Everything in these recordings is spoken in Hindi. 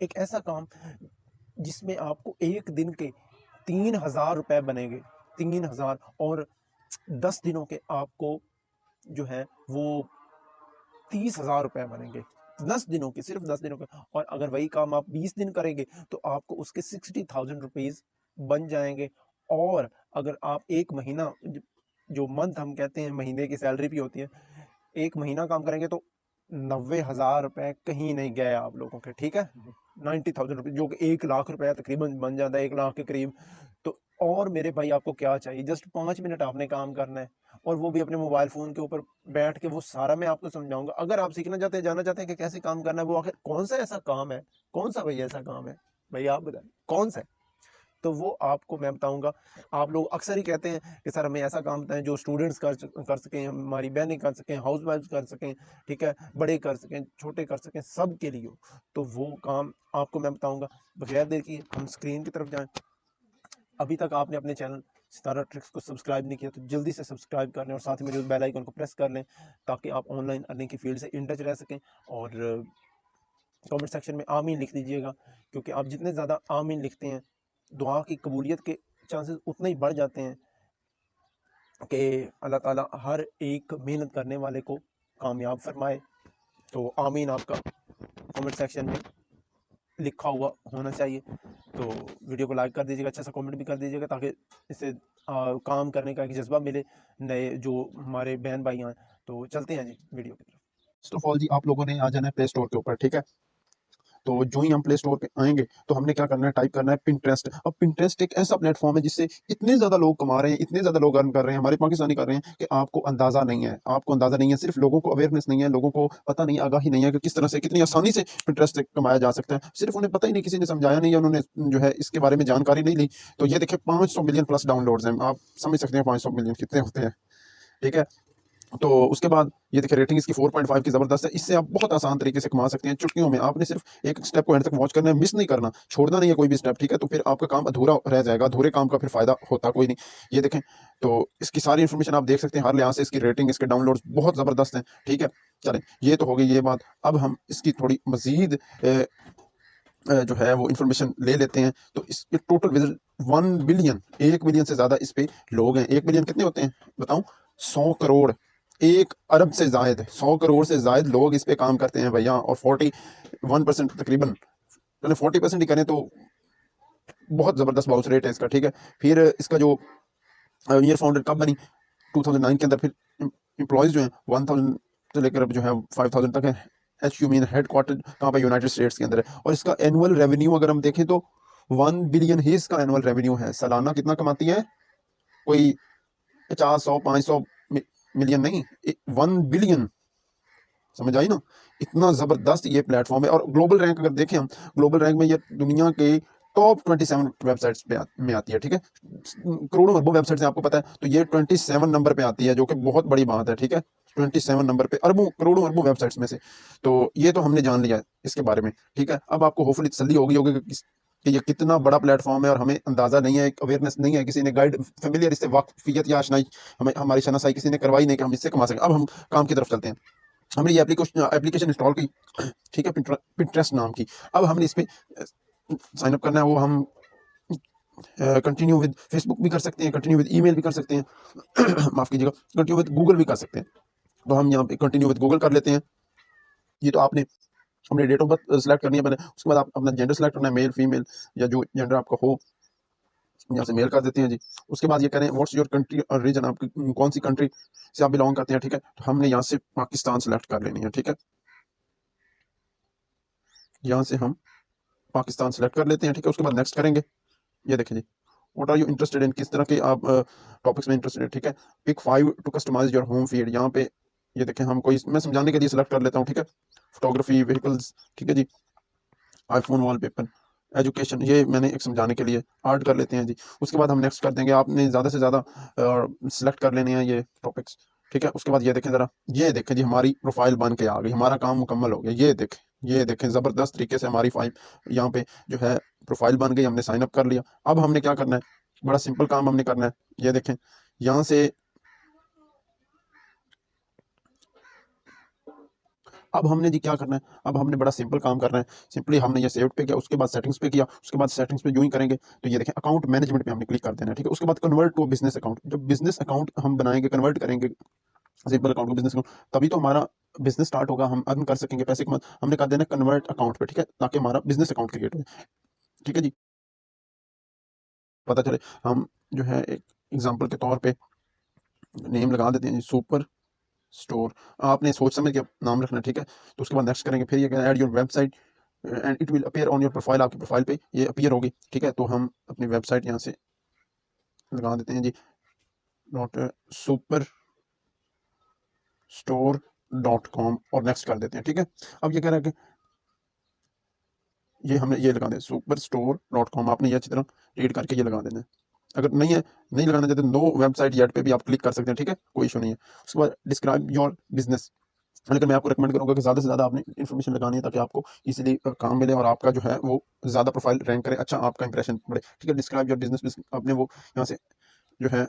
एक ऐसा काम जिसमें आपको एक दिन के 3,000 रुपए बनेंगे, 3,000, और 10 दिनों के आपको जो है वो 30,000 रुपए बनेंगे, 10 दिनों के, सिर्फ 10 दिनों के। और अगर वही काम आप 20 दिन करेंगे तो आपको उसके 60,000 रुपीज बन जाएंगे। और अगर आप एक महीना, जो मंथ हम कहते हैं, महीने की सैलरी भी होती है, एक महीना काम करेंगे तो 90,000 रुपए कहीं नहीं गए आप लोगों के, ठीक है। 90,000 रुपीज, जो कि 1 लाख रुपए तकरीबन बन जाता है, 1 लाख के करीब। तो और मेरे भाई आपको क्या चाहिए, जस्ट 5 मिनट आपने काम करना है, और वो भी अपने मोबाइल फोन के ऊपर बैठ के। वो सारा मैं आपको समझाऊंगा। अगर आप सीखना चाहते हैं, जानना चाहते हैं कि कैसे काम करना है, वो आखिर कौन सा ऐसा काम है, कौन सा भाई ऐसा काम है, भाई आप बताएं कौन सा है, तो वो आपको मैं बताऊंगा। आप लोग अक्सर ही कहते हैं कि सर हमें ऐसा काम बताएं जो स्टूडेंट्स कर सकें, हमारी बहनें कर सकें, हाउस वाइफ कर सकें, ठीक है, बड़े कर सकें, छोटे कर सकें, सब के लिए हो। तो वो काम आपको मैं बताऊंगा। बगैर देर की हम स्क्रीन की तरफ जाएं। अभी तक आपने अपने चैनल सितारा ट्रिक्स को सब्सक्राइब नहीं किया तो जल्दी से सब्सक्राइब कर लें, और साथ ही मेरे बेल आइकन को प्रेस कर लें, ताकि आप ऑनलाइन अर्निंग की फील्ड से इन टच रह सकें। और कमेंट सेक्शन में आमीन लिख दीजिएगा, क्योंकि आप जितने ज़्यादा आमीन लिखते हैं, दुआ की कबूलियत के चांसेस उतने ही बढ़ जाते हैं कि अल्लाह ताला हर एक मेहनत करने वाले को कामयाब फरमाए। तो आमीन आपका कमेंट सेक्शन में लिखा हुआ होना चाहिए। तो वीडियो को लाइक कर दीजिएगा, अच्छा सा कमेंट भी कर दीजिएगा, ताकि इससे काम करने का एक जज्बा मिले नए जो हमारे बहन भाई हैं। तो चलते हैं जी वीडियो की तरफ। फर्स्ट ऑफ ऑल जी, आप लोगों ने आ जाना है प्ले स्टोर के ऊपर, ठीक है। तो जो ही हम प्ले स्टोर पे आएंगे तो हमने क्या करना है, टाइप करना है पिंटरेस्ट। अब पिंटरेस्ट एक ऐसा प्लेटफॉर्म है जिससे इतने ज्यादा लोग कमा रहे हैं, इतने ज्यादा लोग अर्न कर रहे हैं, हमारे पाकिस्तानी कर रहे हैं, कि आपको अंदाजा नहीं है, आपको अंदाजा नहीं है। सिर्फ लोगों को अवेयरनेस नहीं है, लोगों को पता नहीं, आगाही नहीं है कि किस तरह से, कितनी आसानी से पिंटरेस्ट से कमाया जा सकता है। सिर्फ उन्हें पता ही नहीं, किसी ने समझाया नहीं, उन्होंने जो है इसके बारे में जानकारी नहीं ली। तो ये देखिए 500 मिलियन प्लस डाउनलोड्स हैं, आप समझ सकते हैं 500 मिलियन कितने होते हैं, ठीक है। तो उसके बाद ये देखिए रेटिंग इसकी 4.5 की जबरदस्त है। इससे आप बहुत आसान तरीके से कमा सकते हैं चुटकियों में। आपने सिर्फ एक स्टेप को एंड तक वॉच करना है, मिस नहीं करना, छोड़ना नहीं है कोई भी स्टेप, ठीक है। तो फिर आपका काम अधूरा रह जाएगा, अधूरे काम का फिर फायदा होता कोई नहीं। ये देखें, तो इसकी सारी इन्फॉर्मेशन आप देख सकते हैं हर लिहाज से। इसकी रेटिंग, इसके डाउनलोड्स बहुत जबरदस्त हैं, ठीक है। चलें, ये तो हो गई ये बात। अब हम इसकी थोड़ी मजीद जो है वो इन्फॉर्मेशन ले लेते हैं। तो इसके टोटल विजिट 1 बिलियन, 1 बिलियन से ज्यादा इस पे लोग हैं। 1 बिलियन कितने होते हैं बताऊं? 100 करोड़। 1 अरब से जायद, 100 करोड़ से जायद लोग इस पे काम करते हैं भैया। और 41% तकरीबन, चलो 40% ही करें तो बहुत जबरदस्त बाउंस रेट है इसका, ठीक है। फिर इसका जो ईयर फाउंडर कब बनी, 2009 के अंदर। फिर एम्प्लॉयज जो है 1000 से लेकर अब जो है 5000 तक है। H U mean head quarter कहाँ पे, यूनाइटेड स्टेट्स के अंदर है। और इसका एनुअल रेवेन्यू अगर हम देखें तो 1 बिलियन ही इसका एनुअल रेवेन्यू है। सालाना कितना कमाती है, कोई 50, 100, 500 मिलियन नहीं, 1 बिलियन। समझ आई ना, इतना जबरदस्त ये प्लेटफॉर्म है। और ग्लोबल रैंक अगर देखें हम, ग्लोबल रैंक में ये दुनिया के टॉप 27 वेबसाइट्स पे में आती है, ठीक है। करोड़ों अरबों वेबसाइट्स हैं, आपको पता है। तो ये 27 नंबर पे आती है, जो कि बहुत बड़ी बात है, ठीक है। 27 नंबर पे, अरबों करोड़ों अरबों वेबसाइट्स में से। तो ये तो हमने जान लिया इसके बारे में, ठीक है। अब आपको होपफुली तसल्ली होगी होगी कि ये कितना बड़ा प्लेटफॉर्म है, और हमें अंदाजा नहीं है, अवेयरनेस नहीं है, किसी ने गाइड फेमिलियर इससे वाकफियत या आशनाई हमें, हमारी शनासाई किसी ने करवाई नहीं कि हम इससे कमा सकें। अब हम काम की तरफ चलते हैं। हमने ये एप्लीकेशन इंस्टॉल की, ठीक है, पिंटरेस्ट नाम की। अब हमने इस पे साइन अप करना है। वो हम कंटिन्यू विद फेसबुक भी कर सकते हैं, कंटिन्यू विद ईमेल भी कर सकते हैं माफ कीजिएगा, कंटिन्यू विद गूगल भी कर सकते हैं। तो हम यहाँ पे कंटिन्यू विद गूगल कर लेते हैं। ये तो आपने अपने डेट ऑफ बर्थ सेलेक्ट करनी है पहले, उसके बाद आप अपना जेंडर सेलेक्ट करना है, मेल फीमेल या जो जेंडर आपका हो, यहाँ से मेल कर देते हैं जी। उसके बाद ये करें व्हाट्स योर कंट्री और रीजन, आपकी कौन सी कंट्री से आप बिलोंग करते हैं, ठीक है। तो हमने यहाँ से पाकिस्तान सेलेक्ट कर लेनी है, ठीक है। यहाँ से हम पाकिस्तान सेलेक्ट कर लेते हैं, ठीक है। उसके बाद नेक्स्ट करेंगे। ये देखें जी, what are you interested in, किस तरह के आप टॉपिक्स में इंटरेस्टेड है, ठीक है। Pick 5 to customize your home feed. यहाँ पे ये देखें, हम कोई, मैं समझाने के लिए सिलेक्ट कर लेता हूँ, ठीक है। फोटोग्राफी, व्हीकल्स, ठीक है जी, आईफोन वॉलपेपर, एजुकेशन, ये मैंने एक समझाने के लिए। आर्ट कर लेते हैं जी। उसके बाद हम नेक्स्ट कर देंगे। आपने ज़्यादा से ज़्यादा सिलेक्ट कर लेने हैं ये टॉपिक्स, ठीक है। उसके बाद ये देखें ज़रा, ये देखें जी, हमारी प्रोफाइल बन के आ गई, हमारा काम मुकम्मल हो गया। ये देखें ज़बरदस्त तरीके से हमारी फाइल यहाँ पे जो है प्रोफाइल बन गई, हमने साइन अप कर लिया। अब हमने क्या करना है, बड़ा सिंपल काम हमने करना है। ये देखें, यहाँ से अब हमने जी क्या करना है, अब हमने बड़ा सिंपल काम करना है। सिंपली हमने ये सेव पे किया, उसके बाद सेटिंग्स पे किया, उसके बाद सेटिंग्स पे यूं ही करेंगे तो ये देखें अकाउंट मैनेजमेंट पे हमने क्लिक कर देना है, ठीक है। उसके बाद कन्वर्ट टू बिजनेस अकाउंट, जब बिजनेस अकाउंट हम बनाएंगे, कन्वर्ट करेंगे सिंपल अकाउंट को बिजनेस अकाउंट, तभी तो हमारा बिजनेस स्टार्ट होगा, हम अर्न कर सकेंगे पैसे कमा। हमने कर देना कन्वर्ट अकाउंट पे, ठीक है, ताकि हमारा बिजनेस अकाउंट क्रिएट हो, ठीक है जी। पता चले हम जो है एक एग्जांपल के तौर पे नेम लगा देते हैं जी, सुपर स्टोर। आपने सोच समझ के नाम रखना है, ठीक है। तो उसके बाद नेक्स्ट करेंगे, फिर ये add your website and it will appear on your profile, आपकी प्रोफाइल पे ये अपीयर होगी, ठीक है। तो हम अपनी वेबसाइट यहाँ से लगा देते हैं जी, डॉट सुपर स्टोर .com और नेक्स्ट कर देते हैं, ठीक है। अब ये कह रहा है कि ये हमने ये लगा दें सुपर स्टोर .com, आपने ये अच्छी तरह रीड करके ये लगा देना है। अगर नहीं है, नहीं लगाना चाहते, नो वेबसाइट येट पे भी आप क्लिक कर सकते हैं, ठीक है, कोई इशू नहीं है। उसके बाद डिस्क्राइब योर बिजनेस, लेकिन मैं आपको रिकमेंड करूंगा कि ज़्यादा से ज़्यादा आपने इन्फॉर्मेशन लगानी है, ताकि आपको इजीली काम मिले और आपका जो है वो ज़्यादा प्रोफाइल रैंक करे, अच्छा आपका इंप्रेशन बढ़े, ठीक है। डिस्क्राइब योर बिजनेस, आपने वो यहाँ से जो है,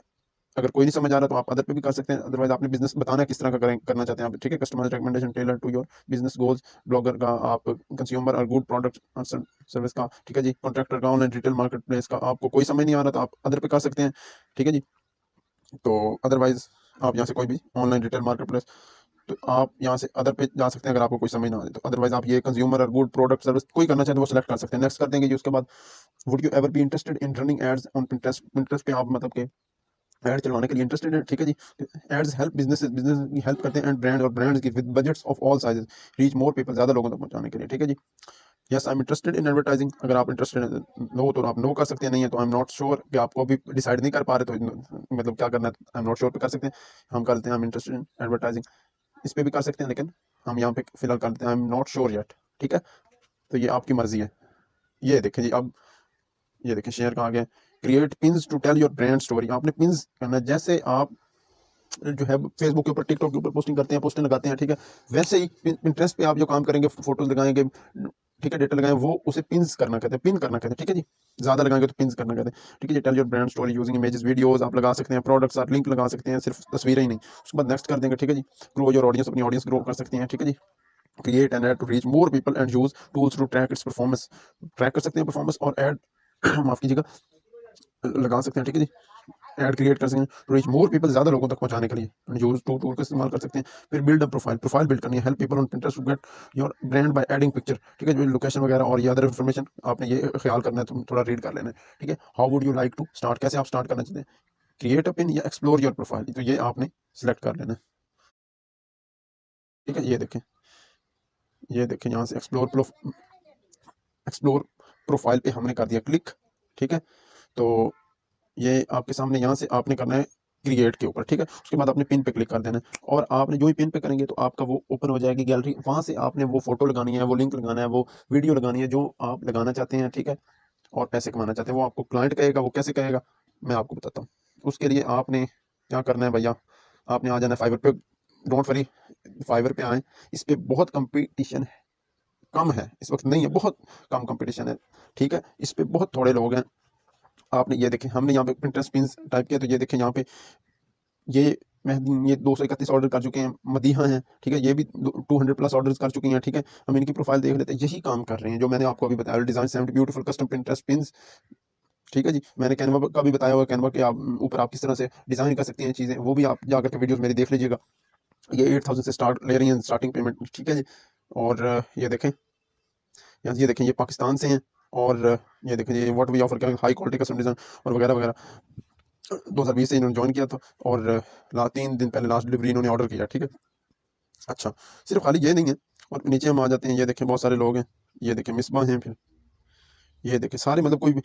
अगर कोई नहीं समझ आ रहा तो आप अदर पे भी कर सकते हैं, अदरवाइज आपने बिजनेस बताना है किस तरह का करना चाहते हैं आप, ठीक है। Customize recommendation tailor to your business goals, blogger का, आप कंज्यूमर और गुड प्रोडक्ट और सर्विस का, ठीक है जी। कॉन्ट्रैक्टर का, ऑनलाइन रिटेल मार्केट प्लेस का, आपको कोई समझ नहीं आ रहा तो आप अदर पे कर सकते हैं, ठीक है जी। तो अदरवाइज आप यहाँ से कोई भी ऑनलाइन रिटेल मार्केट प्लेस, तो आप यहाँ से अदर पे जा सकते हैं अगर आपको कोई समझ ना आए तो। अदरवाइज आप ये कंज्यूमर और गुड प्रोडक्ट सर्विस कोई करना चाहते हैं वो सिलेक्ट कर सकते हैं, नेक्स्ट कर देंगे जी। उसके बाद would you ever be interested in running ads on Pinterest, Pinterest पे आप मतलब के ऐड चलवाने के लिए इंटरेस्टेड है, ठीक है जी। एड्स हेल्प बिजनेसेस, बिजनेस की हेल्प करते हैं, एंड ब्रांड और ब्रांड्स की with budgets of all sizes reach more people, ज्यादा लोगों तक पहुंचाने के लिए, ठीक है जी। Yes I am interested in advertising, अगर आप इंटरेस्टेड नो तो आप नो कर सकते हैं, नहीं है तो आई एम नॉट श्योर, कि आपको अभी डिसाइड नहीं कर पा रहे तो मतलब क्या करना है, आई एम नॉट श्योर पे कर सकते हैं। हम करते हैं आई एम इंटरेस्टेड इन एडवर्टाइजिंग, इस पे भी कर सकते हैं, लेकिन हम यहाँ पे फिलहाल कर देते हैं I am not sure yet, ठीक है। तो ये आपकी मर्जी है। ये देखें जी, अब ये देखें शेयर कहाँ गया, create pins to tell your brand story, आपने पिन्स करना है, जैसे आप जो है फेसबुक के ऊपर, टिकटॉक के ऊपर पोस्टिंग करते हैं, पोस्टें लगाते हैं, ठीक है, वैसे ही पिंटरेस्ट पे आप जो काम करेंगे, फोटोज लगाएंगे, ठीक है, डेटा लगाएं, वो उसे पिन्स करना कहते हैं, पिन करना कहते हैं, ठीक है जी। ज्यादा लगाएंगे तो पिन्स करना कहते हैं, ठीक है जी। Tell your brand story using images, videos आप लगा सकते हैं, प्रोडक्ट्स आप लिंक लगा सकते हैं, सिर्फ तस्वीरें ही नहीं। उसके बाद नेक्स्ट कर देंगे, ठीक है जी। ग्रो योर ऑडियंस, अपनी ऑडियंस ग्रो कर सकते हैं, ठीक है जी। Create an ad to reach more people and use tools to track its performance, track कर सकते हैं परफॉर्मेंस, और एड माफ कीजिएगा लगा सकते हैं, ठीक है जी। ऐड क्रिएट कर सकते हैं टू रीच मोर पीपल, ज्यादा लोगों तक पहुंचाने के लिए यूज टू टूल का इस्तेमाल कर सकते हैं। फिर build a profile, profile build करनी है, help people on Pinterest to get your brand by adding picture, ठीक है। जो लोकेशन वगैरह और ये अदर इन्फॉर्मेशन आपने ये ख्याल करना है, तो थोड़ा रीड कर लेना है, ठीक है। How would you like to start, कैसे आप स्टार्ट करना चाहते हैं, क्रिएट अ पिन या एक्सप्लोर योर प्रोफाइल, तो ये आपने सिलेक्ट कर लेना है, ठीक है। ये देखें यहाँ से एक्सप्लोर प्रोफाइल पे हमने कर दिया क्लिक, ठीक है। तो ये आपके सामने यहाँ से आपने करना है क्रिएट के ऊपर, ठीक है। उसके बाद आपने पिन पे क्लिक कर देना है, और आपने जो ही पिन पे करेंगे तो आपका वो ओपन हो जाएगी गैलरी, वहां से आपने वो फोटो लगानी है, वो लिंक लगाना है, वो वीडियो लगानी है जो आप लगाना चाहते हैं, ठीक है, और पैसे कमाना चाहते हैं। वो आपको क्लाइंट कहेगा, वो कैसे कहेगा मैं आपको बताता हूँ। उसके लिए आपने क्या करना है भैया, आपने आ जाना है फाइवर पे, डोंट वरी, फाइवर पे आए, इस पे बहुत कंपटीशन कम है इस वक्त, नहीं है, बहुत कम कंपटीशन है, ठीक है, इस पे बहुत थोड़े लोग हैं। आपने ये देखें, हमने यहाँ पे पिंटरेस्ट पिन्स टाइप किया, तो ये देखें यहाँ पे ये ये 231 ऑर्डर कर चुके हैं, मदीहा हैं, ठीक है, ये भी 200+ ऑर्डर्स कर चुकी हैं, ठीक है। हम इनकी प्रोफाइल देख लेते हैं, यही काम कर रहे हैं जो मैंने आपको अभी बताया, design 70 beautiful custom Pinterest pins, ठीक है जी। मैंने कैनवा का भी बताया हुआ, कैनवा के आप ऊपर आप किस तरह से डिजाइन कर सकते हैं चीजें, वो भी आप जाकर के वीडियोस मेरी देख लीजिएगा। ये 8000 से स्टार्ट ले रही हैं स्टार्टिंग पेमेंट, ठीक है जी। और ये देखें यहाँ, ये देखें ये पाकिस्तान से हैं, और ये देखें ये what we offer, high quality custom design और वगैरह वगैरह। 2020 से इन्होंने ज्वाइन किया था, और 3 दिन पहले लास्ट डिलीवरी इन्होंने ऑर्डर किया, ठीक है। अच्छा, सिर्फ खाली ये नहीं है, और नीचे हम आ जाते हैं, ये देखें बहुत सारे लोग हैं, ये देखें मिसबा हैं, फिर ये देखें सारे, मतलब कोई भी,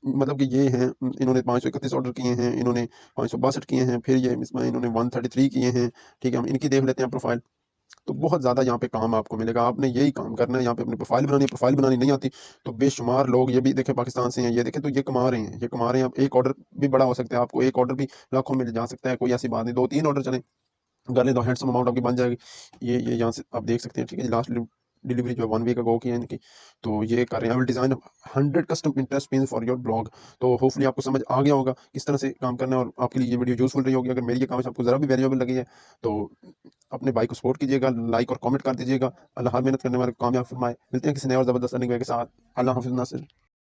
मतलब कि ये हैं, इन्होंने 531 ऑर्डर किए हैं, इन्होंने 562 किए हैं, फिर ये मिसबा इन्होंने 133 किए हैं, ठीक है। हम इनकी देख लेते हैं प्रोफाइल। तो बहुत ज़्यादा यहाँ पे काम आपको मिलेगा, आपने यही काम करना है, यहाँ पे अपनी प्रोफाइल बनानी नहीं आती तो बेशुमार लोग, ये भी देखें पाकिस्तान से हैं, ये देखें, तो ये कमा रहे हैं, ये कमा रहे हैं। आप एक ऑर्डर भी बड़ा हो सकता है, आपको एक ऑर्डर भी लाखों में जा सकता है, कोई ऐसी बात नहीं, 2-3 ऑर्डर चलें कर लें तो हैंडसम अमाउंट आपकी बन जाएगी। ये यहाँ से आप देख सकते हैं, ठीक है जी। लास्ट डिलीवरी जो है 1 वीक अगो की है इनकी। तो ये कर रहे हैं, I will design 100 custom Pinterest pins for your blog. तो होपफुली आपको समझ आ गया होगा किस तरह से काम करना है, और आपके लिए ये वीडियो यूज़फुल रही होगी। अगर मेरी ये काम आपको ज़रा भी वैल्यूएबल लगी है तो अपने भाई को सपोर्ट कीजिएगा, लाइक और कमेंट कर दीजिएगा। अल्लाह हर मेहनत करने वाले को कामयाब फरमाए। मिलते हैं किसी नए और ज़बरदस्त अर्निंग वे के साथ। अल्लाह हाफ़िज़ नासिर।